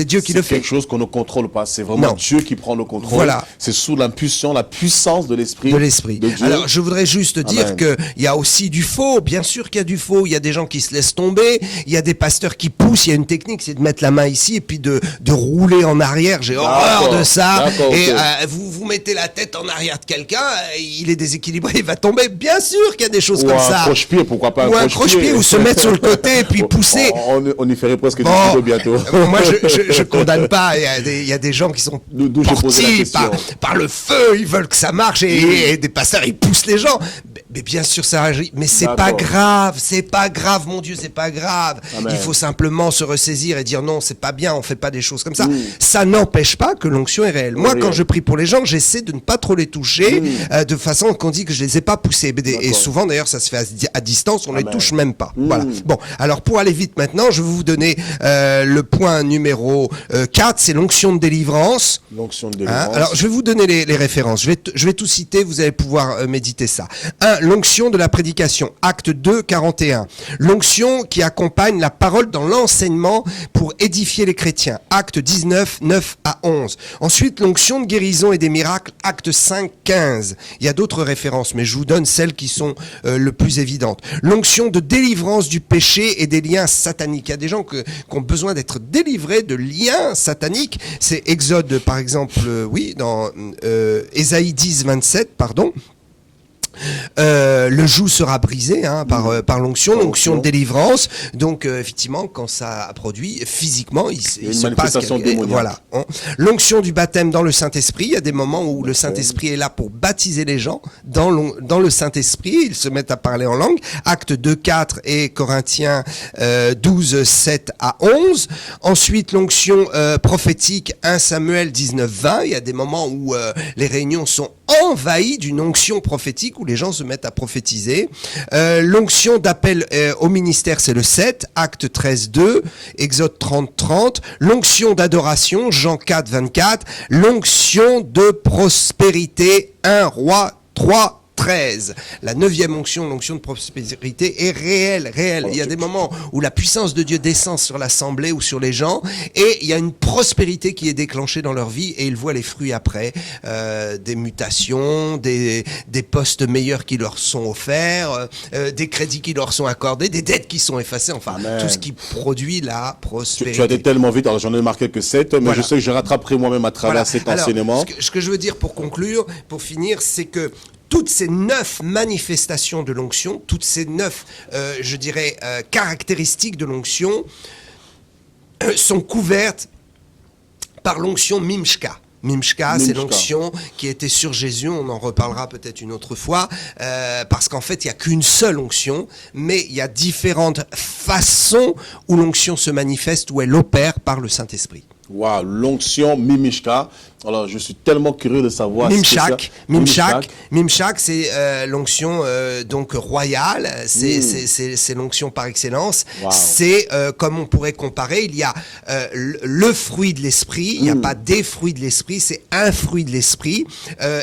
Dieu qui le fait. C'est quelque chose qu'on ne contrôle pas. C'est vraiment Non. Dieu qui prend le contrôle. Voilà. C'est sous l'impulsion, la puissance de l'esprit. De Dieu. Alors, je voudrais juste dire Amen. qu'il y a aussi du faux. Bien sûr qu'il y a du faux. Il y a des gens qui se laissent tomber. Il y a des pasteurs qui poussent. Il y a une technique, c'est de mettre la main ici et puis de rouler en arrière. J'ai horreur de ça. D'accord, Et ok. vous mettez la tête en arrière de quelqu'un, il est déséquilibré, il va tomber. Bien sûr qu'il y a des choses Ou comme un ça. croche-pied, pourquoi pas Ou un croche-pied, ou se mettre sur le côté et puis pousser. On y ferait presque du Bon, judo bientôt. moi je condamne pas. Il y a des gens qui sont D'où j'ai posé la portés question. par le feu, ils veulent que ça marche et des pasteurs ils poussent les gens. Mais bien sûr ça agit, mais c'est pas grave, mon Dieu, c'est pas grave. Amen. Il faut simplement se ressaisir et dire non, c'est pas bien, on fait pas des choses comme ça. Ça n'empêche pas que l'onction est réelle. Moi, quand je prie pour les gens, j'essaie de ne pas trop les toucher, de façon qu'on dit que je les ai pas poussés. Et souvent d'ailleurs, ça se fait à distance, on les touche même pas. Voilà. Bon, alors pour aller vite maintenant, je vais vous donner le point numéro 4, c'est l'onction de délivrance. L'onction de délivrance. Alors, je vais vous donner les références. Je vais tout citer, vous allez pouvoir méditer ça. 1. L'onction de la prédication, acte 2, 41. L'onction qui accompagne la parole dans l'enseignement pour édifier les chrétiens, acte 19, 9 à 11. Ensuite, l'onction de guérison et des miracles, acte 5, 15. Il y a d'autres références, mais je vous donne celles qui sont le plus évidentes. L'onction de délivrance du péché et des liens sataniques. Il y a des gens qui ont besoin d'être délivrés de liens sataniques. C'est Exode, par exemple, dans Ésaïe 10, 27, pardon. Le joug sera brisé par l'onction de délivrance. Donc effectivement, quand ça produit physiquement, il se passe voilà. L'onction du baptême dans le Saint-Esprit. Il y a des moments où le Saint-Esprit est là pour baptiser les gens dans le Saint-Esprit. Ils se mettent à parler en langue. Actes 2, 4 et Corinthiens 12, 7 à 11. Ensuite, l'onction prophétique 1 Samuel 19, 20. Il y a des moments où les réunions sont envahies d'une onction prophétique où les gens se mettent à prophétiser. L'onction d'appel au ministère, c'est le 7, acte 13, 2, Exode 30, 30. L'onction d'adoration, Jean 4, 24. L'onction de prospérité, 1 Roi 3, 13, la 9e onction, l'onction de prospérité, est réelle. Il y a des moments où la puissance de Dieu descend sur l'assemblée ou sur les gens, et il y a une prospérité qui est déclenchée dans leur vie, et ils voient les fruits après, des mutations, des postes meilleurs qui leur sont offerts, des crédits qui leur sont accordés, des dettes qui sont effacées, enfin, Amen. tout ce qui produit la prospérité. Tu as été tellement vite, alors j'en ai marqué que 7, mais Voilà. je sais que je rattraperai moi-même à travers cet Alors, enseignement. ce que je veux dire pour conclure, pour finir, c'est que toutes ces 9 manifestations de l'onction, toutes ces 9, je dirais, caractéristiques de l'onction, sont couvertes par l'onction Mimshka. Mimshka, c'est l'onction qui était sur Jésus, on en reparlera peut-être une autre fois, parce qu'en fait, il n'y a qu'une seule onction, mais il y a différentes façons où l'onction se manifeste, où elle opère par le Saint-Esprit. Waouh, l'onction Mimishka. Alors, je suis tellement curieux de savoir. Mimshak, c'est l'onction donc royale. C'est l'onction par excellence. Wow. C'est comme on pourrait comparer. Il y a le fruit de l'esprit. Il n'y a pas des fruits de l'esprit. C'est un fruit de l'esprit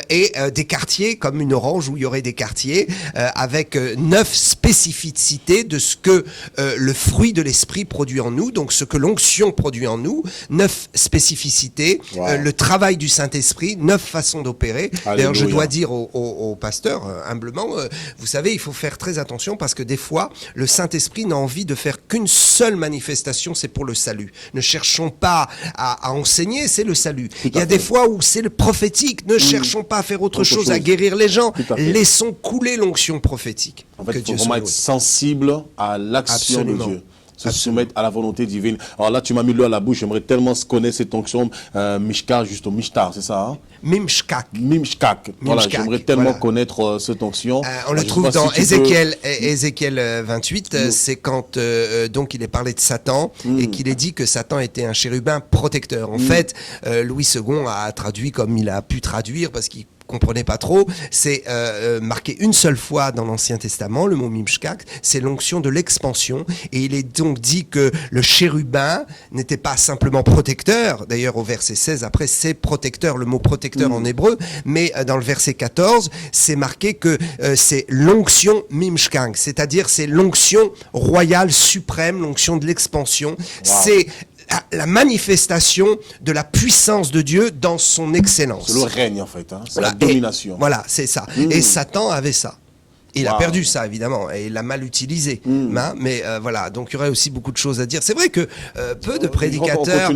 et des quartiers comme une orange où il y aurait des quartiers avec 9 spécificités de ce que le fruit de l'esprit produit en nous. Donc, ce que l'onction produit en nous. 9 spécificités. Wow. Le travail du Saint-Esprit, 9 façons d'opérer. D'ailleurs, je dois dire au pasteur, humblement, vous savez, il faut faire très attention parce que des fois, le Saint-Esprit n'a envie de faire qu'une seule manifestation, c'est pour le salut. Ne cherchons pas à enseigner, c'est le salut. Il y a des fois où c'est le prophétique, ne cherchons pas à faire autre chose, à guérir les gens. Laissons couler l'onction prophétique. En fait, il faut vraiment être sensible à l'action de Dieu. Se soumettre à la volonté divine. Alors là, tu m'as mis l'eau à la bouche. J'aimerais tellement connaître cette onction Mishka, juste au Mishtar, c'est ça hein? Mimshkak. Voilà, j'aimerais tellement connaître cette onction. On le trouve dans Ézéchiel 28. C'est quand donc il est parlé de Satan et qu'il est dit que Satan était un chérubin protecteur. En fait, Louis II a traduit comme il a pu traduire parce qu'il comprenait pas trop, c'est marqué une seule fois dans l'Ancien Testament, le mot Mimshkak, c'est l'onction de l'expansion, et il est donc dit que le chérubin n'était pas simplement protecteur, d'ailleurs au verset 16, après c'est protecteur, le mot protecteur en hébreu, mais dans le verset 14, c'est marqué que c'est l'onction Mimshkak, c'est-à-dire c'est l'onction royale suprême, l'onction de l'expansion, c'est la manifestation de la puissance de Dieu dans son excellence. C'est le règne en fait, hein. C'est la domination. Voilà, c'est ça. Et Satan avait ça. Il a perdu ça, évidemment, et il l'a mal utilisé. Hein, mais voilà, donc il y aurait aussi beaucoup de choses à dire. C'est vrai que peu de prédicateurs,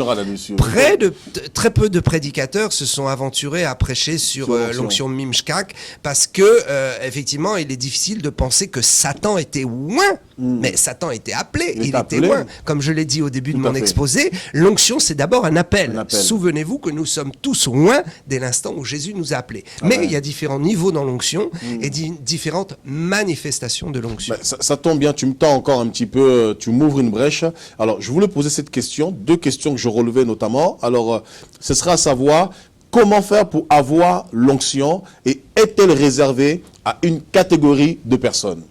très peu de prédicateurs se sont aventurés à prêcher sur l'onction Mimshkak, parce que, effectivement, il est difficile de penser que Satan était loin. Mais Satan était appelé, il était loin. Comme je l'ai dit au début de mon exposé, l'onction, c'est d'abord un appel. Souvenez-vous que nous sommes tous loin dès l'instant où Jésus nous a appelés. Mais il y a différents niveaux dans l'onction et différentes manifestations de l'onction. Ça tombe bien, tu me tends encore un petit peu, tu m'ouvres une brèche. Alors, je voulais poser cette question, 2 questions que je relevais notamment. Alors, ce sera à savoir, comment faire pour avoir l'onction et est-elle réservée à une catégorie de personnes?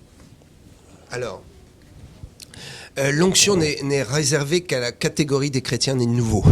Alors, l'onction n'est réservée qu'à la catégorie des chrétiens nés de nouveau.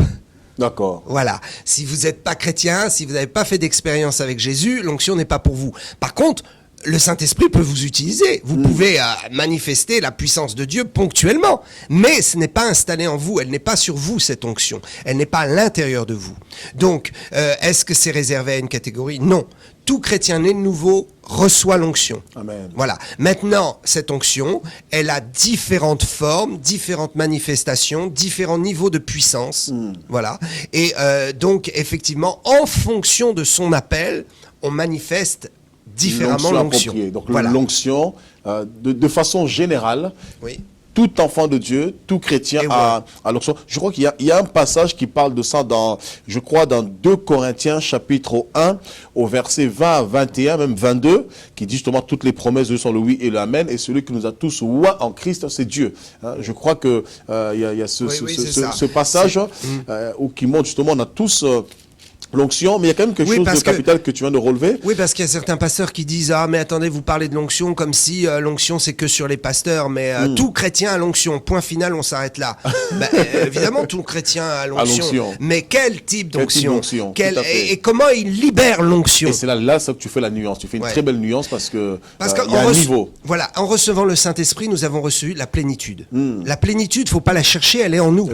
D'accord. Voilà. Si vous n'êtes pas chrétien, si vous n'avez pas fait d'expérience avec Jésus, l'onction n'est pas pour vous. Par contre, le Saint-Esprit peut vous utiliser. Vous pouvez manifester la puissance de Dieu ponctuellement. Mais ce n'est pas installé en vous. Elle n'est pas sur vous, cette onction. Elle n'est pas à l'intérieur de vous. Donc, est-ce que c'est réservé à une catégorie? Non. Tout chrétien né de nouveau reçoit l'onction. Amen. Voilà. Maintenant, cette onction, elle a différentes formes, différentes manifestations, différents niveaux de puissance. Voilà. Et donc, effectivement, en fonction de son appel, on manifeste différemment l'onction. Donc l'onction, de façon générale, tout enfant de Dieu, tout chrétien a l'onction. Je crois qu'il y a un passage qui parle de ça dans 2 Corinthiens chapitre 1 au verset 20 à 21, même 22, qui dit justement toutes les promesses de Dieu sont le oui et l'amen, et celui qui nous a tous oint en Christ, c'est Dieu. Hein, je crois que il y a ce passage qui montre justement on a tous l'onction, mais il y a quand même quelque chose de capital que tu viens de relever. Oui, parce qu'il y a certains pasteurs qui disent « Ah, mais attendez, vous parlez de l'onction comme si l'onction, c'est que sur les pasteurs, mais tout chrétien a l'onction. Point final, on s'arrête là. » Évidemment, tout chrétien a l'onction. Mais quel type d'onction? Et comment il libère l'onction? Et c'est là que tu fais la nuance. Tu fais une très belle nuance parce que y a un niveau. Voilà, en recevant le Saint-Esprit, nous avons reçu la plénitude. La plénitude, faut pas la chercher, elle est en nous.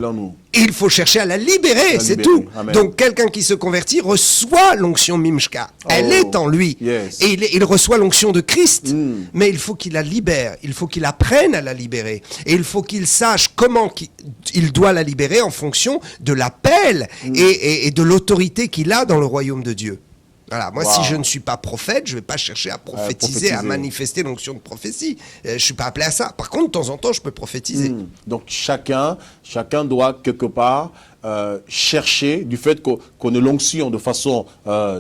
Et il faut chercher à la libérer, c'est tout. Amen. Donc, quelqu'un qui se convertit reçoit l'onction Mimshka. Elle est en lui. Yes. Et il reçoit l'onction de Christ. Mais il faut qu'il la libère. Il faut qu'il apprenne à la libérer. Et il faut qu'il sache comment il doit la libérer en fonction de l'appel et de l'autorité qu'il a dans le royaume de Dieu. Voilà, moi, si je ne suis pas prophète, je ne vais pas chercher à prophétiser, à manifester l'onction de prophétie. Je ne suis pas appelé à ça. Par contre, de temps en temps, je peux prophétiser. Donc, chacun doit quelque part chercher, du fait qu'on ait l'onction de façon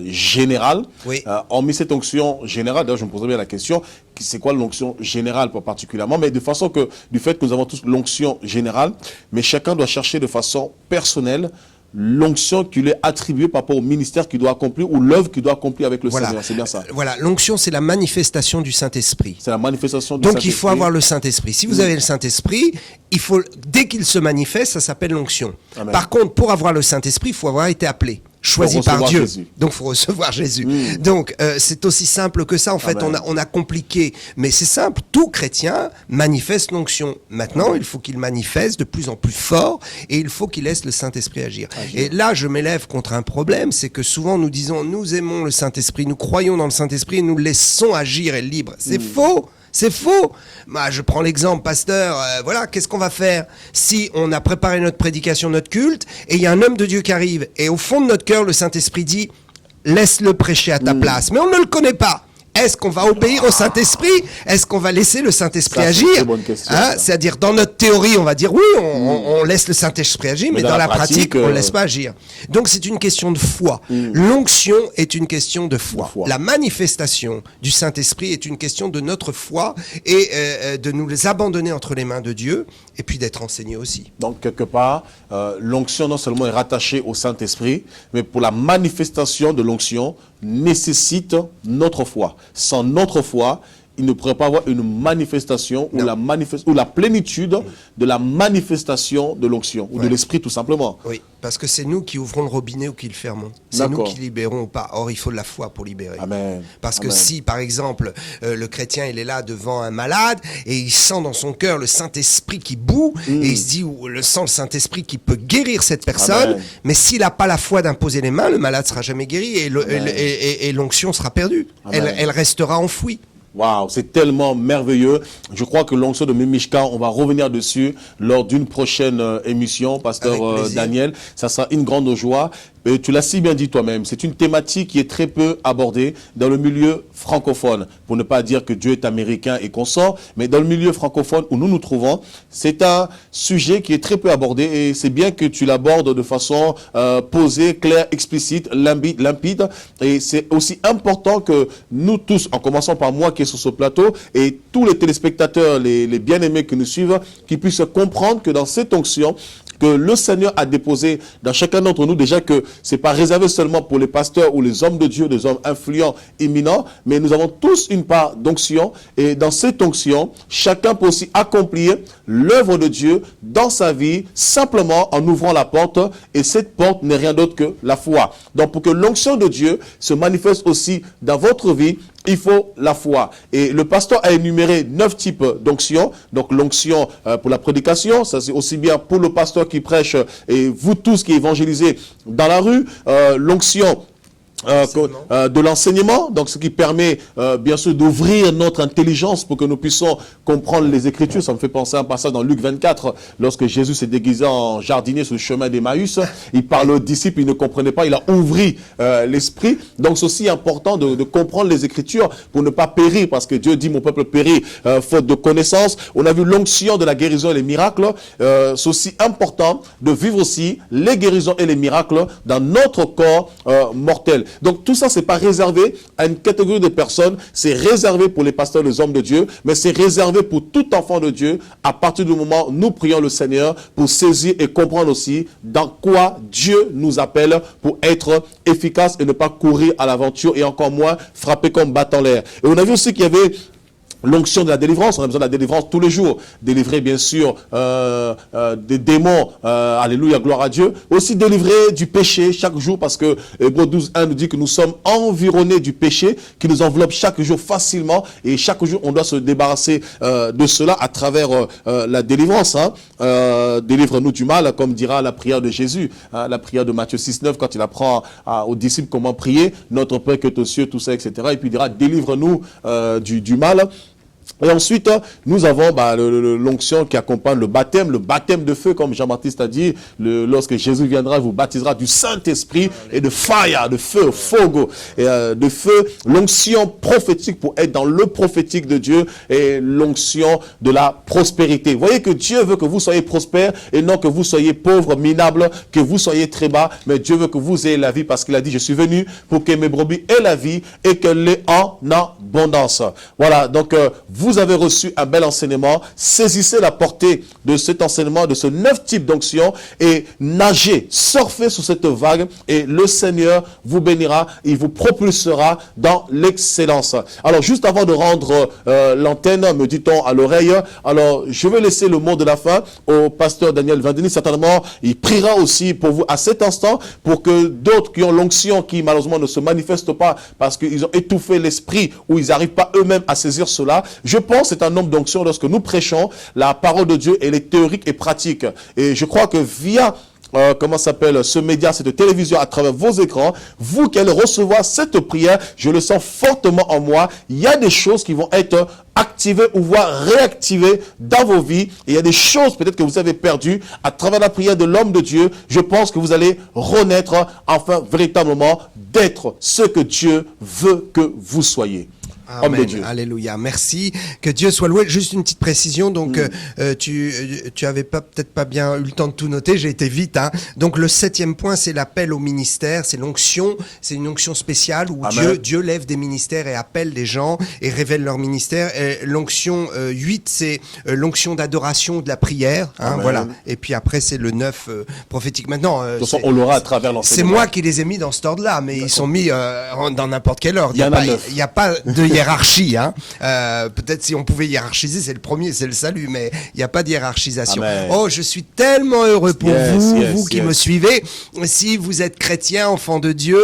générale. Oui. On met cette onction générale, d'ailleurs, je me poserais bien la question, c'est quoi l'onction générale particulièrement, mais de façon que, du fait que nous avons tous l'onction générale, mais chacun doit chercher de façon personnelle l'onction qui lui est attribuée par rapport au ministère qu'il doit accomplir ou l'œuvre qu'il doit accomplir avec le Seigneur. C'est bien ça. Voilà, l'onction, c'est la manifestation du Saint-Esprit. C'est la manifestation du Donc Saint-Esprit. il faut avoir le Saint-Esprit. Si vous avez le Saint-Esprit, il faut, dès qu'il se manifeste, ça s'appelle l'onction. Par contre, pour avoir le Saint-Esprit, il faut avoir été appelé. Choisi par Dieu. Donc, il faut recevoir Jésus. Donc, c'est aussi simple que ça. En fait, on a compliqué. Mais c'est simple. Tout chrétien manifeste l'onction. Maintenant, il faut qu'il manifeste de plus en plus fort et il faut qu'il laisse le Saint-Esprit agir. Et là, je m'élève contre un problème. C'est que souvent, nous disons, nous aimons le Saint-Esprit, nous croyons dans le Saint-Esprit et nous le laissons agir et libre. C'est faux. C'est faux. Bah, je prends l'exemple, pasteur, voilà, qu'est-ce qu'on va faire si on a préparé notre prédication, notre culte, et il y a un homme de Dieu qui arrive, et au fond de notre cœur, le Saint-Esprit dit, laisse-le prêcher à ta place. Mais on ne le connaît pas. Est-ce qu'on va obéir au Saint-Esprit? Est-ce qu'on va laisser le Saint-Esprit agir? C'est-à-dire, dans notre théorie, on va dire oui, on laisse le Saint-Esprit agir, mais dans la pratique, on ne laisse pas agir. Donc, c'est une question de foi. L'onction est une question de foi. La manifestation du Saint-Esprit est une question de notre foi et de nous les abandonner entre les mains de Dieu et puis d'être enseignés aussi. Donc, quelque part, l'onction non seulement est rattachée au Saint-Esprit, mais pour la manifestation de l'onction, nécessite notre foi. Sans notre foi, il ne pourrait pas avoir une manifestation ou la plénitude de la manifestation de l'onction ou de l'esprit tout simplement. Oui, parce que c'est nous qui ouvrons le robinet ou qui le fermons. C'est nous qui libérons ou pas. Or, il faut de la foi pour libérer. Amen. Parce que si, par exemple, le chrétien, il est là devant un malade et il sent dans son cœur le Saint-Esprit qui bout et il se dit, le Saint-Esprit qui peut guérir cette personne, mais s'il n'a pas la foi d'imposer les mains, le malade ne sera jamais guéri et l'onction sera perdue. Elle restera enfouie. Waouh, c'est tellement merveilleux. Je crois que l'onction de Mimshka, on va revenir dessus lors d'une prochaine émission, pasteur Daniel. Ça sera une grande joie. Et tu l'as si bien dit toi-même, c'est une thématique qui est très peu abordée dans le milieu francophone. Pour ne pas dire que Dieu est américain et qu'on sort, mais dans le milieu francophone où nous nous trouvons, c'est un sujet qui est très peu abordé et c'est bien que tu l'abordes de façon posée, claire, explicite, limpide. Et c'est aussi important que nous tous, en commençant par moi qui est sur ce plateau, et tous les téléspectateurs, les bien-aimés qui nous suivent, qui puissent comprendre que dans cette onction, que le Seigneur a déposé dans chacun d'entre nous, déjà que c'est pas réservé seulement pour les pasteurs ou les hommes de Dieu, des hommes influents, éminents, mais nous avons tous une part d'onction et dans cette onction, chacun peut aussi accomplir l'œuvre de Dieu dans sa vie simplement en ouvrant la porte et cette porte n'est rien d'autre que la foi. Donc pour que l'onction de Dieu se manifeste aussi dans votre vie, il faut la foi. Et le pasteur a énuméré 9 types d'onction. Donc l'onction pour la prédication, ça c'est aussi bien pour le pasteur qui prêche et vous tous qui évangélisez dans la rue. L'onction de l'enseignement, donc ce qui permet bien sûr d'ouvrir notre intelligence pour que nous puissions comprendre les Écritures. Ça me fait penser à un passage dans Luc 24, lorsque Jésus s'est déguisé en jardinier sur le chemin d'Emmaüs. Il parle aux disciples, ils ne comprenaient pas, il a ouvert l'esprit. Donc c'est aussi important de comprendre les Écritures pour ne pas périr, parce que Dieu dit mon peuple périt faute de connaissance. On a vu l'onction de la guérison et les miracles. C'est aussi important de vivre aussi les guérisons et les miracles dans notre corps mortel. Donc tout ça, c'est pas réservé à une catégorie de personnes, c'est réservé pour les pasteurs, les hommes de Dieu, mais c'est réservé pour tout enfant de Dieu à partir du moment où nous prions le Seigneur pour saisir et comprendre aussi dans quoi Dieu nous appelle pour être efficace et ne pas courir à l'aventure et encore moins frapper comme battant l'air. Et on a vu aussi qu'il y avait l'onction de la délivrance. On a besoin de la délivrance tous les jours. Délivrer, bien sûr, des démons. Alléluia, gloire à Dieu. Aussi délivrer du péché chaque jour, parce que Hébreux 12:1 nous dit que nous sommes environnés du péché qui nous enveloppe chaque jour facilement. Et chaque jour, on doit se débarrasser de cela à travers la délivrance. Délivre-nous du mal, comme dira la prière de Jésus. La prière de Matthieu 6:9, quand il apprend aux disciples comment prier. Notre Père qui est aux cieux, tout ça, etc. Et puis il dira, délivre-nous du mal. Et ensuite, nous avons l'onction qui accompagne le baptême de feu, comme Jean-Baptiste a dit. Lorsque Jésus viendra, il vous baptisera du Saint-Esprit et de fire, de feu, fogo, et de feu. L'onction prophétique pour être dans le prophétique de Dieu et l'onction de la prospérité. Vous voyez que Dieu veut que vous soyez prospères et non que vous soyez pauvres, minables, que vous soyez très bas. Mais Dieu veut que vous ayez la vie parce qu'il a dit, je suis venu pour que mes brebis aient la vie et qu'elle l'ait en abondance. Voilà, donc vous avez reçu un bel enseignement. Saisissez la portée de cet enseignement, de ce 9 types d'onction et nagez, surfez sur cette vague et le Seigneur vous bénira, il vous propulsera dans l'excellence. Alors, juste avant de rendre l'antenne, me dit-on à l'oreille, alors je vais laisser le mot de la fin au pasteur Daniel Vandeni. Certainement, il priera aussi pour vous à cet instant pour que d'autres qui ont l'onction, qui malheureusement ne se manifestent pas parce qu'ils ont étouffé l'esprit ou ils n'arrivent pas eux-mêmes à saisir cela. Je pense que c'est un homme d'onction lorsque nous prêchons la parole de Dieu, elle est théorique et pratique. Et je crois que via ce média, cette télévision à travers vos écrans, vous qui allez recevoir cette prière, je le sens fortement en moi. Il y a des choses qui vont être activées ou voire réactivées dans vos vies. Et il y a des choses peut-être que vous avez perdues à travers la prière de l'homme de Dieu. Je pense que vous allez renaître enfin véritablement d'être ce que Dieu veut que vous soyez. Amen. Alléluia. Merci. Que Dieu soit loué. Juste une petite précision. Donc, tu avais peut-être pas bien eu le temps de tout noter. J'ai été vite, hein. Donc, le 7e point, c'est l'appel au ministère. C'est l'onction. C'est une onction spéciale où Dieu lève des ministères et appelle des gens et révèle leur ministère. Et l'onction 8, c'est l'onction d'adoration de la prière. Hein, voilà. Et puis après, c'est le 9 prophétique. Maintenant, de toute façon, on l'aura à travers l'enseignement. C'est moi qui les ai mis dans cet ordre-là, mais ils sont mis dans n'importe quel ordre. Il n'y a pas de hiérarchie, hein. Peut-être si on pouvait hiérarchiser, c'est le premier, c'est le salut, mais il n'y a pas de hiérarchisation. Amen. Oh, je suis tellement heureux pour vous qui me suivez. Si vous êtes chrétien, enfant de Dieu,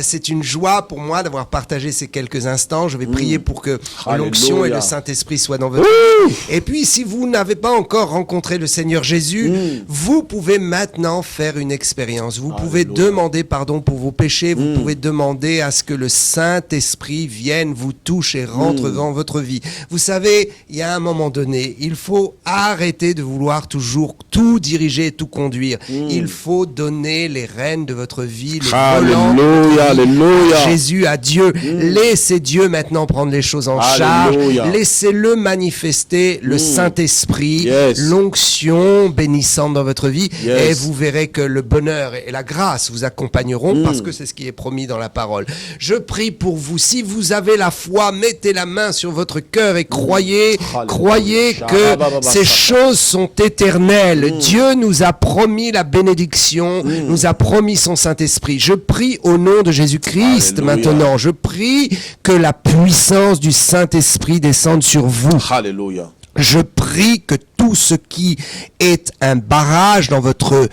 c'est une joie pour moi d'avoir partagé ces quelques instants. Je vais prier pour que l'onction et le Saint-Esprit soient dans votre vie. Et puis, si vous n'avez pas encore rencontré le Seigneur Jésus, vous pouvez maintenant faire une expérience. Vous pouvez demander pardon pour vos péchés. Vous pouvez demander à ce que le Saint-Esprit vienne vous touche et rentre dans votre vie. Vous savez, il y a un moment donné, il faut arrêter de vouloir toujours tout diriger et tout conduire. Il faut donner les rênes de votre vie, les volants à Jésus, à Dieu. Laissez Dieu maintenant prendre les choses en charge. Laissez-le manifester le Saint-Esprit, l'onction bénissante dans votre vie. Et vous verrez que le bonheur et la grâce vous accompagneront parce que c'est ce qui est promis dans la parole. Je prie pour vous. Si vous avez la foi, mettez la main sur votre cœur et croyez que ces choses sont éternelles. Dieu nous a promis la bénédiction, nous a promis son Saint-Esprit. Je prie au nom de Jésus-Christ maintenant. Je prie que la puissance du Saint-Esprit descende sur vous. Alléluia. Je prie que tout ce qui est un barrage dans votre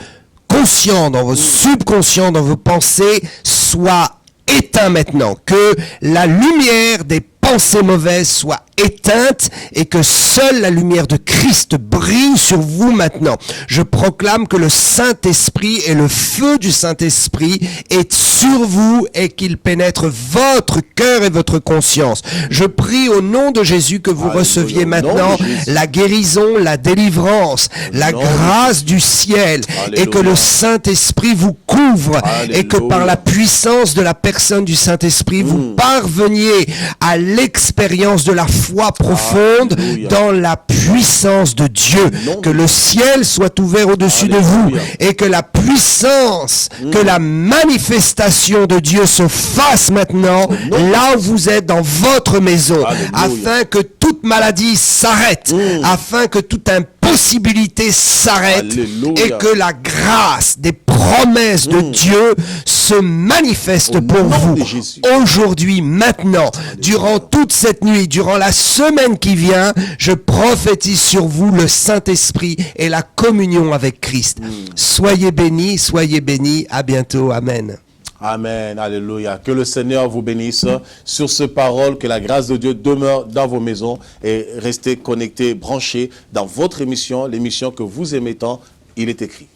conscient, dans vos subconscients, dans vos pensées, soit éteint maintenant, que la lumière des pensées mauvaises soit éteinte et que seule la lumière de Christ brille sur vous maintenant. Je proclame que le Saint-Esprit et le feu du Saint-Esprit est sur vous et qu'il pénètre votre cœur et votre conscience. Je prie au nom de Jésus que vous receviez maintenant la guérison, la délivrance, la grâce du ciel et que le Saint-Esprit vous couvre et que par la puissance de la personne du Saint-Esprit vous parveniez à l'expérience de la foi profonde Alléluia. dans la puissance de Dieu. Non. Que le ciel soit ouvert au-dessus de vous Alléluia. et que la puissance, que la manifestation de Dieu se fasse maintenant Non. là où vous êtes dans votre maison, Alléluia. afin que toute maladie s'arrête, afin que toute impossibilité s'arrête Alléluia. et que la grâce des promesses de Dieu se manifeste Au pour nom vous de Jésus. aujourd'hui, maintenant, durant toute cette nuit, durant la semaine qui vient. Je prophétise sur vous le Saint-Esprit et la communion avec Christ. Soyez bénis, à bientôt, amen. Amen, alléluia. Que le Seigneur vous bénisse sur ce parole, que la grâce de Dieu demeure dans vos maisons et restez connectés, branchés dans votre émission, l'émission que vous aimez tant, il est écrit.